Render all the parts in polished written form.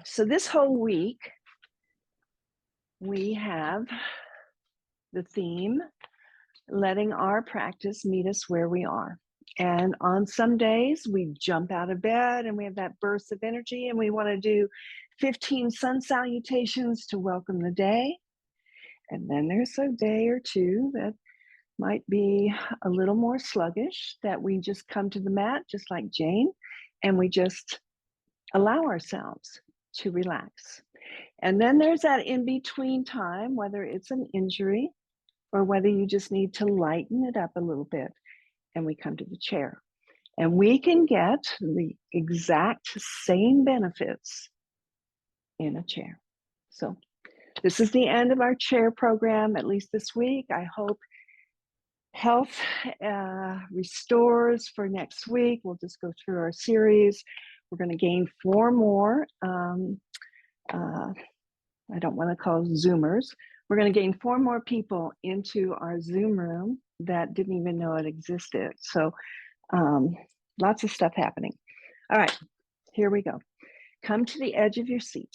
So this whole week, we have the theme, letting our practice meet us where we are. And on some days, we jump out of bed and we have that burst of energy and we want to do 15 sun salutations to welcome the day. And then there's a day or two that might be a little more sluggish, that we just come to the mat, just like Jane, and we just allow ourselves to relax. And then there's that in between time, whether it's an injury or whether you just need to lighten it up a little bit, and we come to the chair. And we can get the exact same benefits in a chair. So this is the end of our chair program, at least this week. I hope health restores for next week. We'll just go through our series. We're going to gain 4 more. I don't want to call Zoomers. We're going to gain 4 more people into our Zoom room that didn't even know it existed. So lots of stuff happening. All right, here we go. Come to the edge of your seat.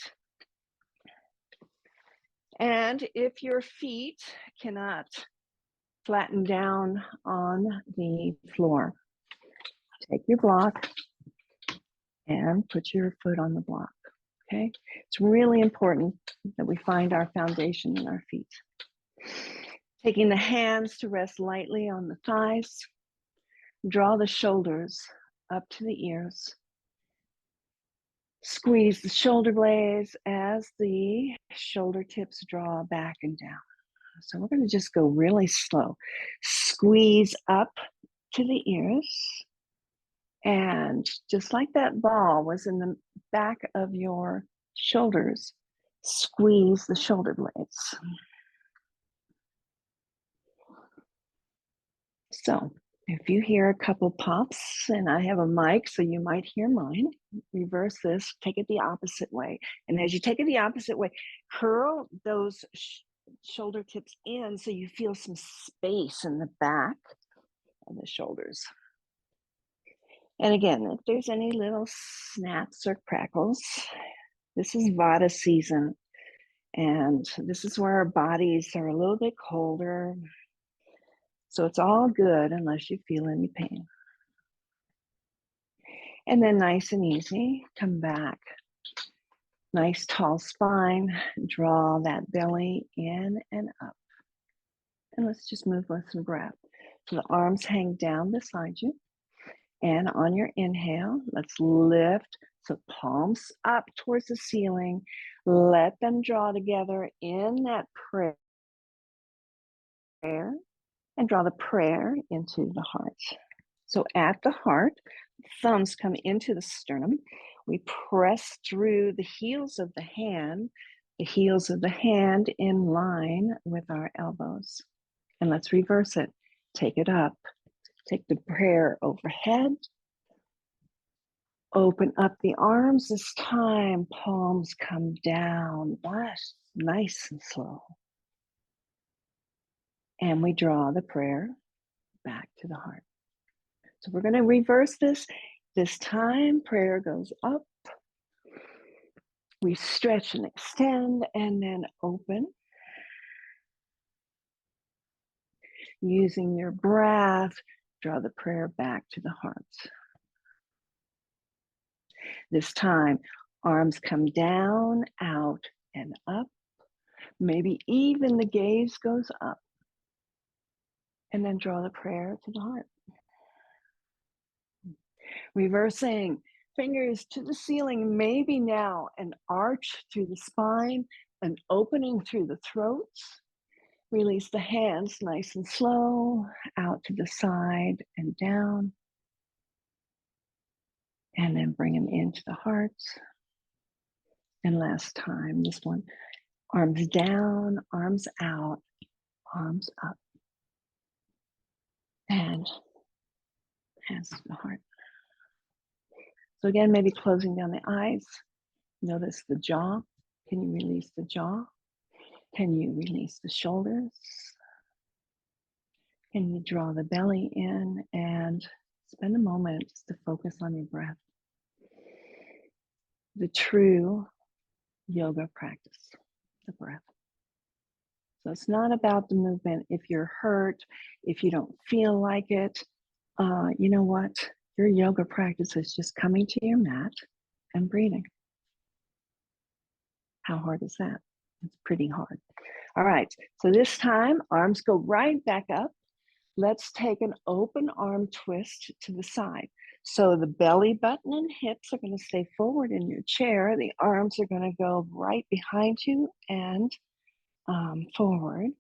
And if your feet cannot flatten down on the floor, take your block and put your foot on the block. Okay, it's really important that we find our foundation in our feet. Taking the hands to rest lightly on the thighs, draw the shoulders up to the ears. Squeeze the shoulder blades as the shoulder tips draw back and down. So we're going to just go really slow. Squeeze up to the ears. And just like that ball was in the back of your shoulders, squeeze the shoulder blades. So if you hear a couple pops, and I have a mic, so you might hear mine, reverse this, take it the opposite way. And as you take it the opposite way, curl those shoulder tips in so you feel some space in the back of the shoulders. And again, if there's any little snaps or crackles, this is Vata season. And this is where our bodies are a little bit colder. So it's all good unless you feel any pain. And then nice and easy, come back. Nice tall spine, draw that belly in and up. And let's just move with some breath. So the arms hang down beside you. And on your inhale, let's lift. So palms up towards the ceiling. Let them draw together in that prayer. And draw the prayer into the heart. So at the heart, thumbs come into the sternum. We press through the heels of the hand in line with our elbows. And let's reverse it. Take it up. Take the prayer overhead. Open up the arms this time. Palms come down. Nice and slow. And we draw the prayer back to the heart. So we're going to reverse this. This time, prayer goes up. We stretch and extend and then open. Using your breath, draw the prayer back to the heart. This time, arms come down, out, and up. Maybe even the gaze goes up. And then draw the prayer to the heart. Reversing, fingers to the ceiling, maybe now an arch through the spine, an opening through the throat. Release the hands nice and slow, out to the side and down. And then bring them into the heart. And last time, this one, arms down, arms out, arms up. And hands to the heart. So again, maybe closing down the eyes. Notice the jaw. Can you release the jaw? Can you release the shoulders? Can you draw the belly in and spend a moment just to focus on your breath? the true yoga practice, the breath. So it's not about the movement. If you're hurt, if you don't feel like it, you know what? Your yoga practice is just coming to your mat and breathing. How hard is that? It's pretty hard. All right, so this time, arms go right back up. Let's take an open arm twist to the side. So the belly button and hips are going to stay forward in your chair. The arms are going to go right behind you and forward.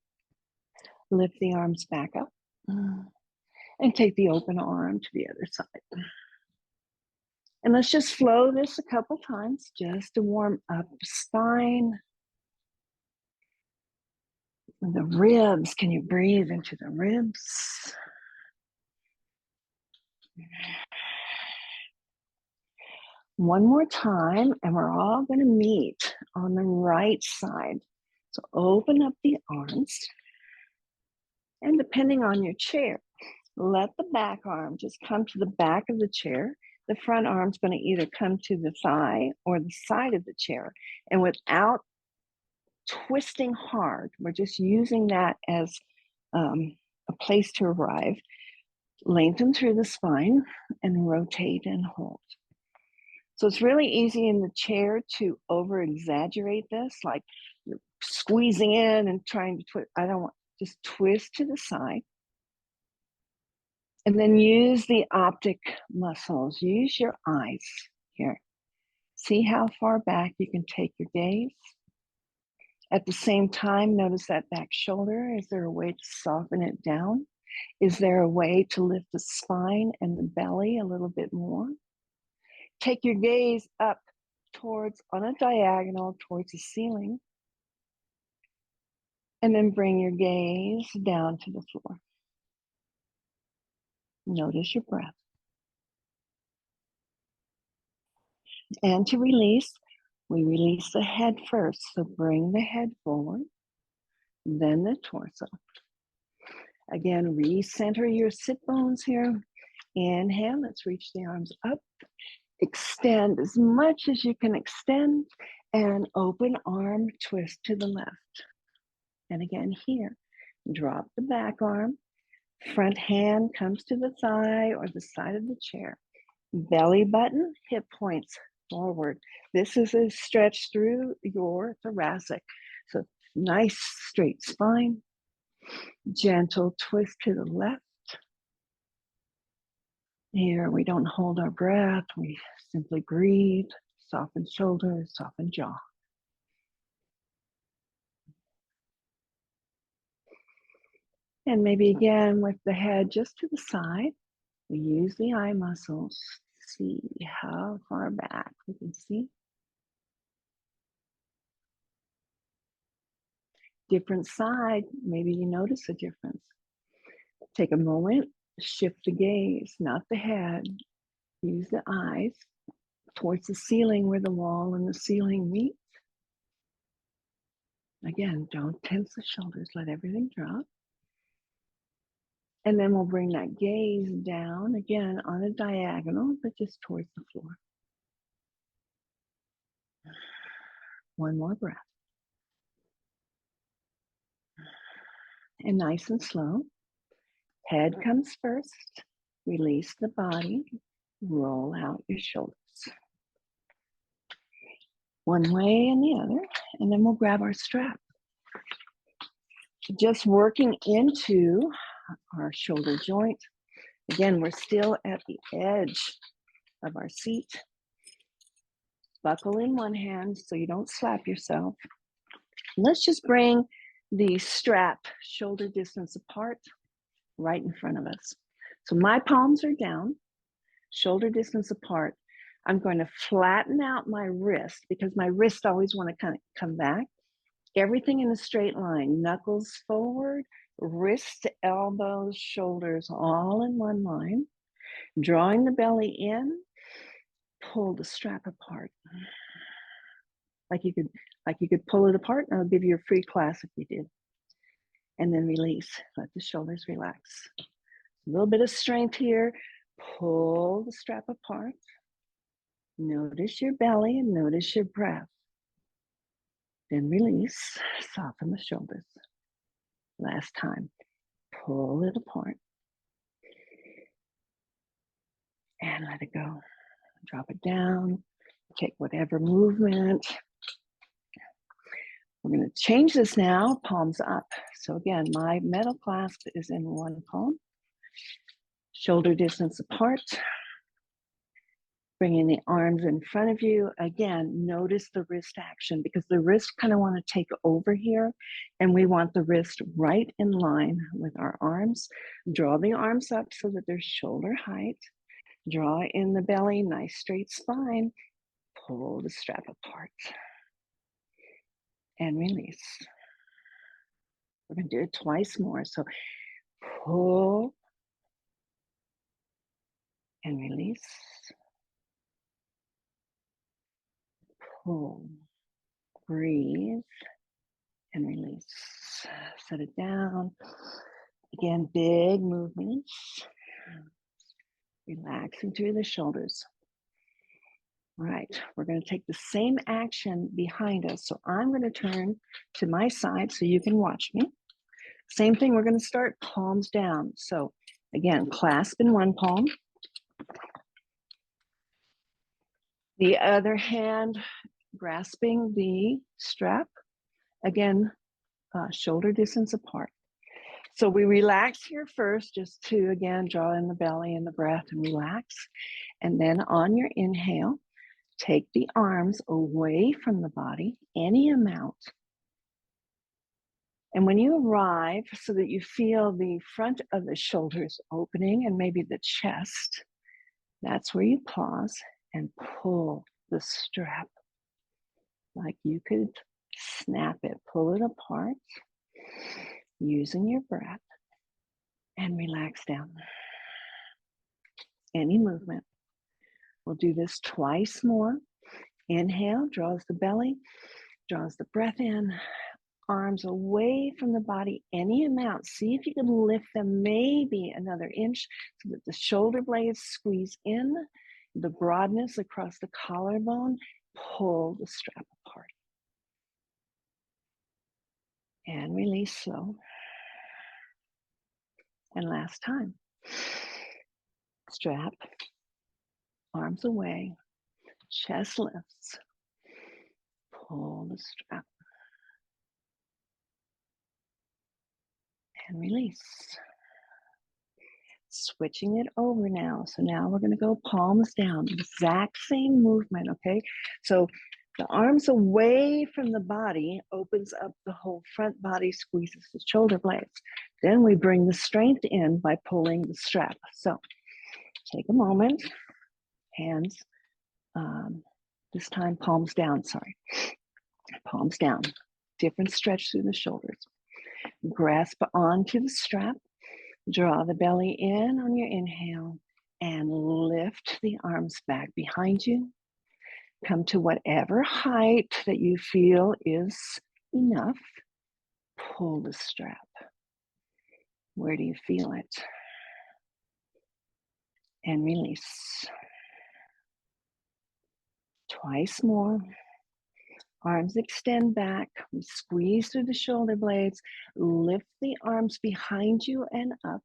Lift the arms back up and take the open arm to the other side. And let's just flow this a couple times just to warm up the spine. And the ribs, can you breathe into the ribs? One more time, and we're all going to meet on the right side. So open up the arms, and depending on your chair, let the back arm just come to the back of the chair. The front arm's going to either come to the thigh or the side of the chair. And without twisting hard, we're just using that as a place to arrive. Lengthen through the spine and rotate and hold. So it's really easy in the chair to over exaggerate this, like you're squeezing in and trying to twist. I don't want, just twist to the side. And then use the optic muscles. Use your eyes here. See how far back you can take your gaze. At the same time, notice that back shoulder. Is there a way to soften it down? Is there a way to lift the spine and the belly a little bit more? Take your gaze up towards, on a diagonal, towards the ceiling. And then bring your gaze down to the floor. Notice your breath. And to release, we release the head first. So bring the head forward, then the torso. Again, recenter your sit bones here. Inhale, let's reach the arms up. Extend as much as you can extend, and open arm twist to the left. And again here, drop the back arm. Front hand comes to the thigh or the side of the chair. Belly button, hip points forward. This is a stretch through your thoracic. So nice straight spine. Gentle twist to the left. Here we don't hold our breath. We simply breathe. Soften shoulders, soften jaw. And maybe again with the head just to the side. We use the eye muscles to see how far back we can see. Different side, maybe you notice a difference. Take a moment, shift the gaze, not the head. Use the eyes towards the ceiling where the wall and the ceiling meet. Again, don't tense the shoulders, let everything drop. And then we'll bring that gaze down again on a diagonal, but just towards the floor. One more breath. And nice and slow. Head comes first. Release the body. Roll out your shoulders. One way and the other. And then we'll grab our strap. Just working into our shoulder joint. Again, we're still at the edge of our seat. Buckle in one hand so you don't slap yourself. Let's just bring the strap shoulder distance apart, right in front of us. So my palms are down, shoulder distance apart. I'm going to flatten out my wrist because my wrists always want to kind of come back. Everything in a straight line, knuckles forward, wrist, elbows, shoulders, all in one line. Drawing the belly in, pull the strap apart. Like you could pull it apart, and I'll give you a free class if you did. And then release, let the shoulders relax. A little bit of strength here, pull the strap apart. Notice your belly and notice your breath. Then release, soften the shoulders. Last time, pull it apart and let it go. Drop it down, take whatever movement. We're going to change this now, palms up. So again, my metal clasp is in one palm, shoulder distance apart. Bringing the arms in front of you. Again, notice the wrist action because the wrists kind of want to take over here and we want the wrist right in line with our arms. Draw the arms up so that they're shoulder height. Draw in the belly, nice straight spine. Pull the strap apart and release. We're going to do it twice more. So pull and release. Pull, breathe, and release. Set it down. Again, big movements. Relaxing through the shoulders. All right, we're going to take the same action behind us. So I'm going to turn to my side so you can watch me. Same thing, we're going to start palms down. So again, clasp in one palm. The other hand grasping the strap. Again, shoulder distance apart. So we relax here first, just to, again, draw in the belly and the breath and relax. And then on your inhale, take the arms away from the body, any amount. And when you arrive, so that you feel the front of the shoulders opening and maybe the chest, that's where you pause and pull the strap. Like you could snap it, pull it apart, using your breath, and relax down. Any movement. We'll do this twice more. Inhale, draws the belly, draws the breath in, arms away from the body, any amount. See if you can lift them maybe another inch so that the shoulder blades squeeze in, the broadness across the collarbone, pull the strap apart. And release slow. And last time. Strap, arms away, chest lifts, pull the strap. And release. Switching it over now. So now we're going to go palms down, exact same movement, okay? So the arms away from the body opens up the whole front body, squeezes the shoulder blades. Then we bring the strength in by pulling the strap. So take a moment, hands, this time palms down, sorry. Palms down, different stretch through the shoulders. Grasp onto the strap. Draw the belly in on your inhale and lift the arms back behind you. Come to whatever height that you feel is enough. Pull the strap. Where do you feel it? And release. Twice more. Arms extend back. We squeeze through the shoulder blades. Lift the arms behind you and up.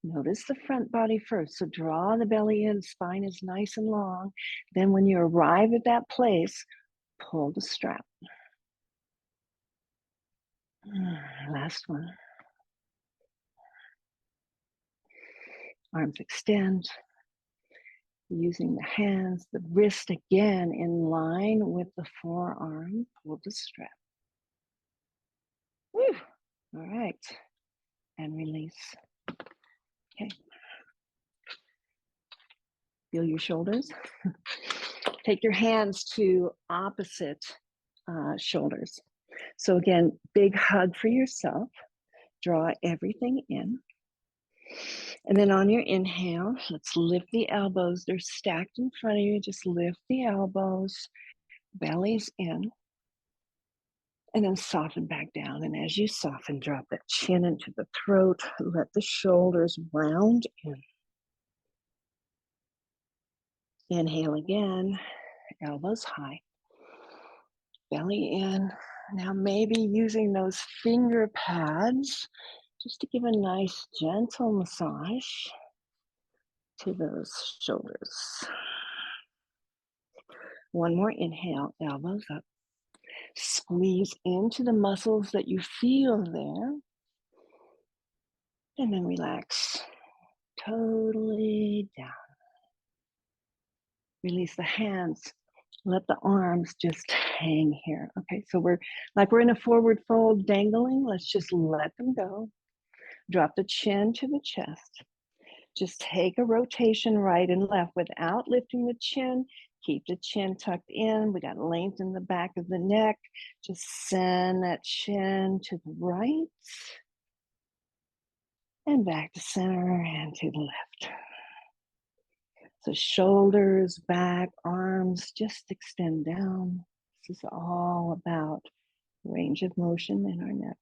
Notice the front body first. So draw the belly in, spine is nice and long. Then when you arrive at that place, pull the strap. Last one. Arms extend. Using the hands, the wrist again in line with the forearm. Pull the strap. Woo. All right. And release. Okay. Feel your shoulders. Take your hands to opposite shoulders. So again, big hug for yourself. Draw everything in. And then on your inhale, let's lift the elbows. They're stacked in front of you. Just lift the elbows, bellies in. And then soften back down. And as you soften, drop that chin into the throat. Let the shoulders round in. Inhale again, elbows high, belly in. Now maybe using those finger pads just to give a nice gentle massage to those shoulders. One more inhale, elbows up. Squeeze into the muscles that you feel there. And then relax totally down. Release the hands. Let the arms just hang here. Okay, so we're in a forward fold dangling. Let's just let them go. Drop the chin to the chest. Just take a rotation right and left without lifting the chin. Keep the chin tucked in. We got length in the back of the neck. Just send that chin to the right and back to center and to the left. So shoulders, back, arms, just extend down. This is all about range of motion in our neck.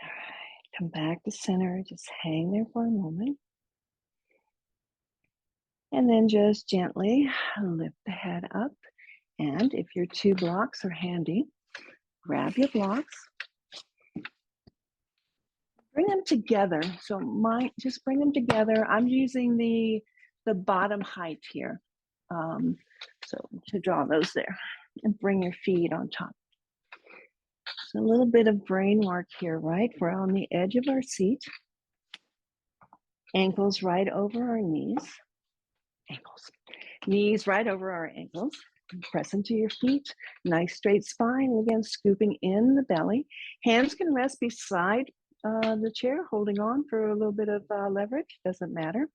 All right, come back to center. Just hang there for a moment. And then just gently lift the head up. And if your two blocks are handy, grab your blocks. Bring them together. So just bring them together. I'm using the bottom height here. So to draw those there. And bring your feet on top. So a little bit of brain work here, right? We're on the edge of our seat. Ankles right over our knees. Ankles. Knees right over our ankles. Press into your feet. Nice straight spine. Again, scooping in the belly. Hands can rest beside the chair, holding on for a little bit of leverage. Doesn't matter.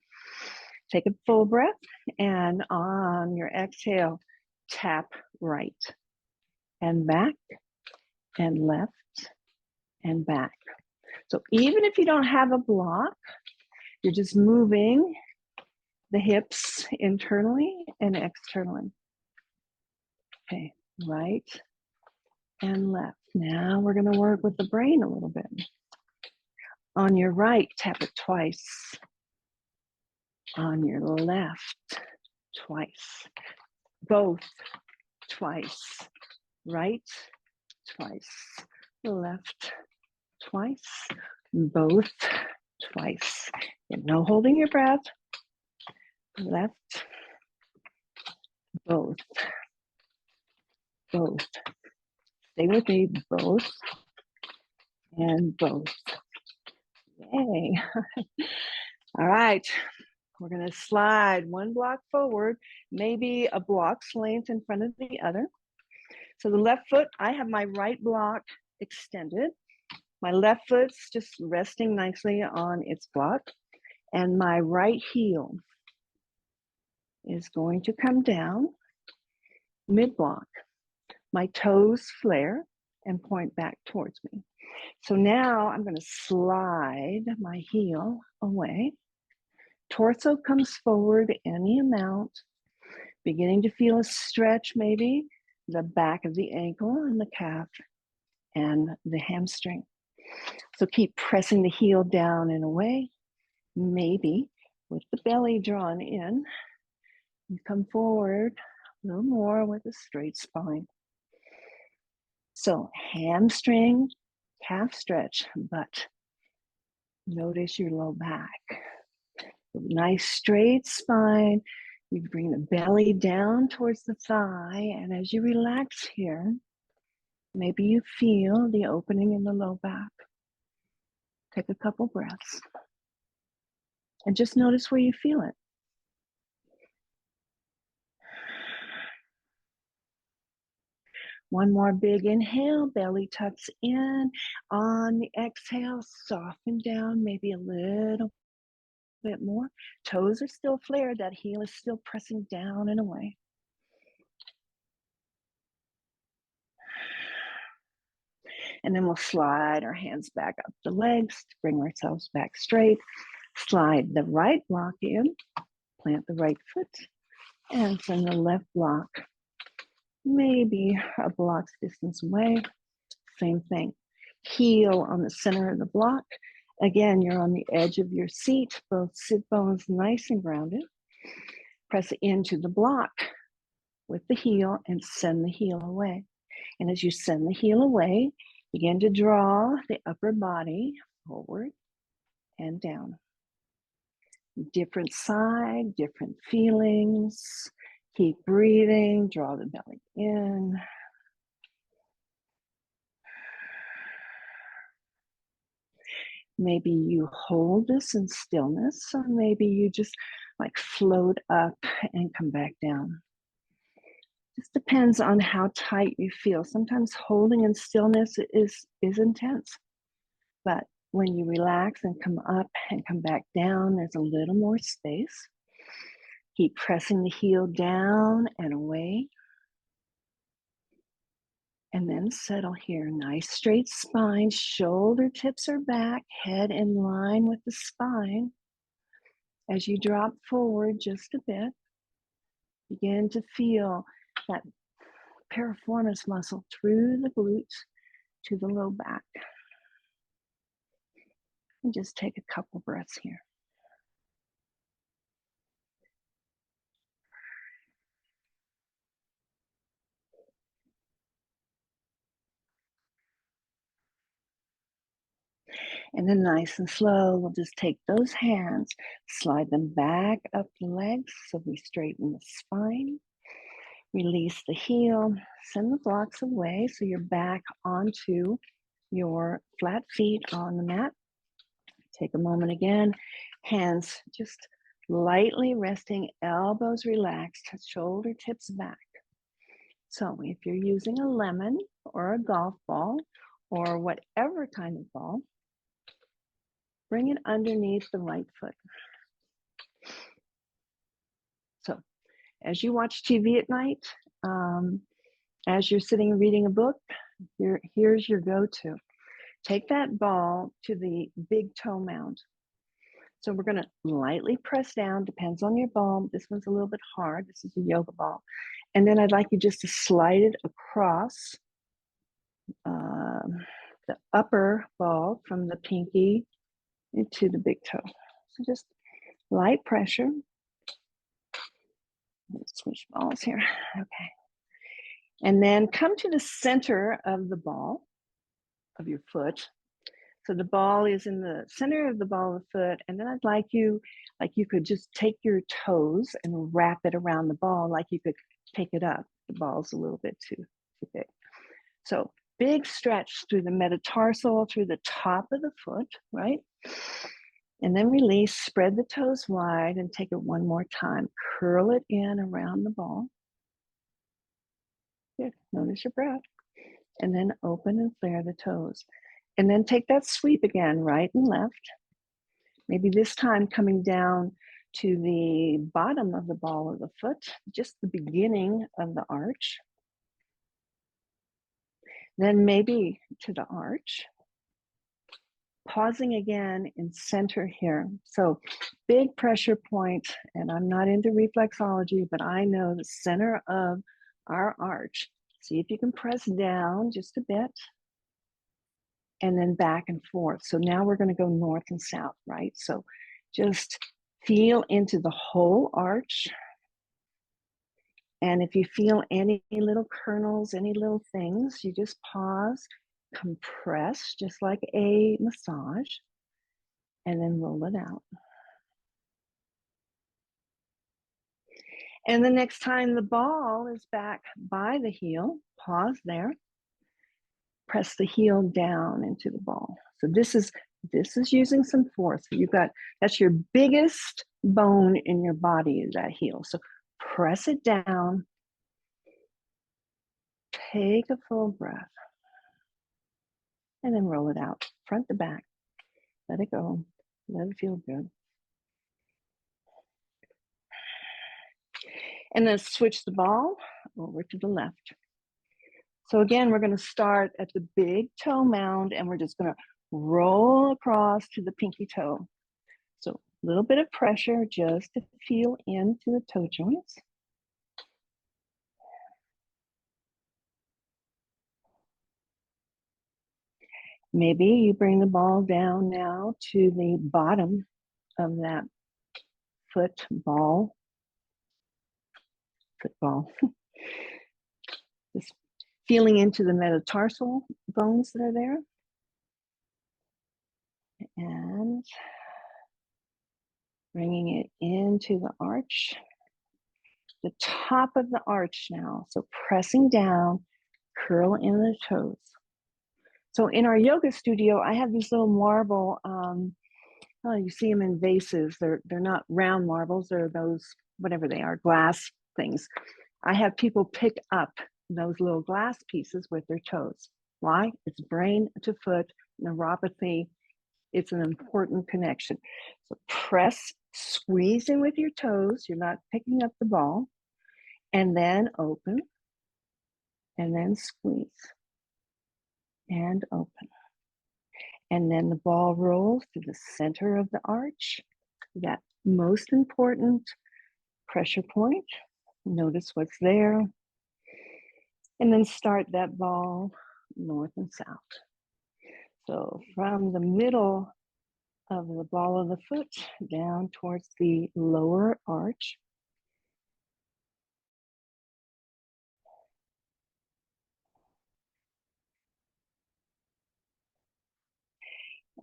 Take a full breath. And on your exhale, tap right and back and left and back. So even if you don't have a block, you're just moving the hips internally and externally. Okay, right and left. Now we're going to work with the brain a little bit. On your right, tap it twice. On your left, twice. Both, twice. Right, twice. Left, twice. Both, twice. And no holding your breath. Left, both, both. Stay with me, both, and both. Yay. All right, we're gonna slide one block forward, maybe a block's length in front of the other. So the left foot, I have my right block extended. My left foot's just resting nicely on its block. And my right heel is going to come down mid-block. My toes flare and point back towards me. So now I'm going to slide my heel away. Torso comes forward any amount. Beginning to feel a stretch, maybe the back of the ankle and the calf and the hamstring. So keep pressing the heel down and away. Maybe with the belly drawn in, you come forward a little more with a straight spine. So hamstring, calf stretch, but notice your low back. Nice straight spine. You bring the belly down towards the thigh, and as you relax here, maybe you feel the opening in the low back. Take a couple breaths and just notice where you feel it. One more big inhale, belly tucks in. On the exhale, soften down maybe a little bit more. Toes are still flared. That heel is still pressing down and away. And then we'll slide our hands back up the legs to bring ourselves back straight. Slide the right block in, plant the right foot, and send the left block maybe a block's distance away. Same thing. heel on the center of the block. Again, you're on the edge of your seat, both sit bones nice and grounded. Press into the block with the heel and send the heel away. And as you send the heel away, begin to draw the upper body forward and down. Different side, different feelings. Keep breathing, draw the belly in. Maybe you hold this in stillness, or maybe you just like float up and come back down. Just depends on how tight you feel. Sometimes holding in stillness is intense, but when you relax and come up and come back down, there's a little more space. Keep pressing the heel down and away. And then settle here. Nice straight spine, shoulder tips are back, head in line with the spine. As you drop forward just a bit, begin to feel that piriformis muscle through the glutes to the low back. And just take a couple breaths here. And then nice and slow, we'll just take those hands, slide them back up the legs so we straighten the spine. Release the heel, send the blocks away so you're back onto your flat feet on the mat. Take a moment again, hands just lightly resting, elbows relaxed, shoulder tips back. So if you're using a lemon or a golf ball or whatever kind of ball, bring it underneath the right foot. So as you watch TV at night, as you're sitting reading a book, here's your go-to. Take that ball to the big toe mound. So we're going to lightly press down, depends on your ball. This one's a little bit hard. This is a yoga ball. And then I'd like you just to slide it across the upper ball from the pinky into the big toe. So just light pressure. Let's switch balls here. Okay. And then come to the center of the ball, of your foot. So the ball is in the center of the ball of the foot. And then I'd like you could just take your toes and wrap it around the ball, like you could pick it up. The ball's a little bit too big. So big stretch through the metatarsal, through the top of the foot, right? And then release, spread the toes wide and take it one more time. Curl it in around the ball. Good, notice your breath. And then open and flare the toes. And then take that sweep again, right and left. Maybe this time coming down to the bottom of the ball of the foot, just the beginning of the arch. Then maybe to the arch. Pausing again in center here. So big pressure point, and I'm not into reflexology, but I know the center of our arch. See if you can press down just a bit and then back and forth. So now we're going to go north and south, right? So just feel into the whole arch. And if you feel any little kernels, any little things, you just pause, compress just like a massage, and then roll it out. And the next time the ball is back by the heel, pause there, press the heel down into the ball. So this is using some force. That's your biggest bone in your body, is that heel. So press it down, take a full breath, and then roll it out, front to back. Let it go, let it feel good. And then switch the ball over to the left. So again, we're going to start at the big toe mound and we're just going to roll across to the pinky toe. So a little bit of pressure just to feel into the toe joints. Maybe you bring the ball down now to the bottom of that football. Just feeling into the metatarsal bones that are there. And bringing it into the arch. The top of the arch now. So pressing down, curl in the toes. So in our yoga studio, I have these little marble, you see them in vases. They're not round marbles, they're those, whatever they are, glass things. I have people pick up those little glass pieces with their toes. Why? It's brain to foot, neuropathy. It's an important connection. So press, squeeze in with your toes. You're not picking up the ball. And then open. And then squeeze. And open. And then the ball rolls to the center of the arch. That most important pressure point. Notice what's there. And then start that ball north and south. So from the middle of the ball of the foot down towards the lower arch.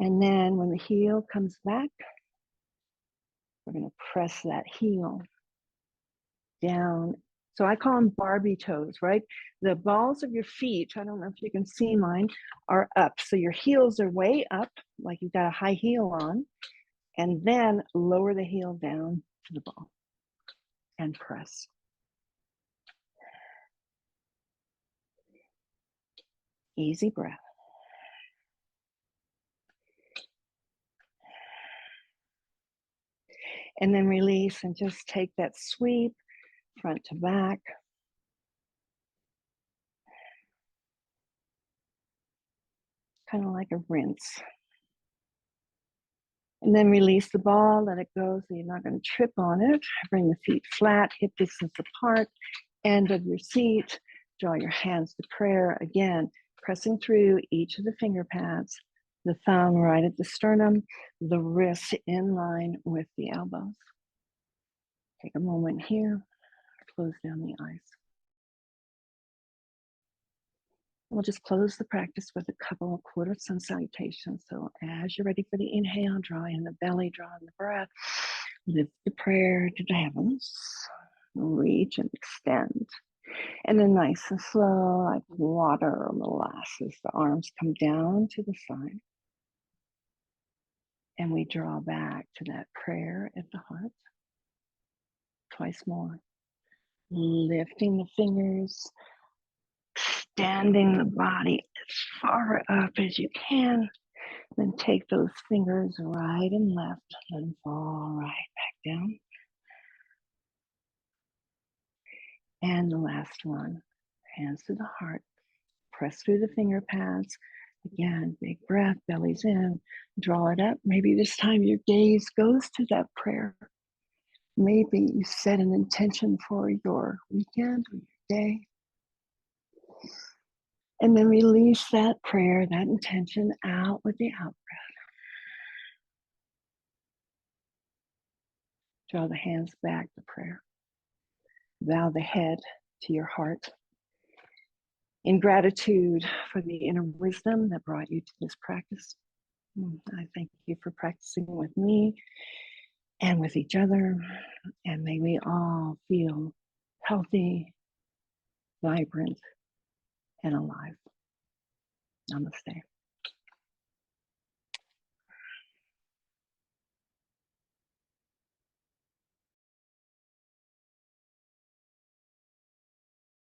And then when the heel comes back, we're going to press that heel down. So I call them Barbie toes, right? The balls of your feet, I don't know if you can see mine, are up. So your heels are way up, like you've got a high heel on, and then lower the heel down to the ball and press. Easy breath. And then release and just take that sweep front to back. Kind of like a rinse. And then release the ball, let it go so you're not going to trip on it. Bring the feet flat, hip distance apart, end of your seat. Draw your hands to prayer. Again, pressing through each of the finger pads, the thumb right at the sternum, the wrists in line with the elbows. Take a moment here, close down the eyes. We'll just close the practice with a couple of quarter sun salutations. So as you're ready for the inhale, draw in the belly, draw in the breath, lift the prayer to the heavens, reach and extend. And then nice and slow, like water or molasses, the arms come down to the side. And we draw back to that prayer at the heart. Twice more. Lifting the fingers, extending the body as far up as you can. Then take those fingers right and left and fall right back down. And the last one, hands to the heart. Press through the finger pads. Again, big breath, belly's in. Draw it up. Maybe this time your gaze goes to that prayer. Maybe you set an intention for your weekend or your day. And then release that prayer, that intention out with the out breath. Draw the hands back to prayer. Bow the head to your heart. In gratitude for the inner wisdom that brought you to this practice. I thank you for practicing with me and with each other. And may we all feel healthy, vibrant, and alive. Namaste.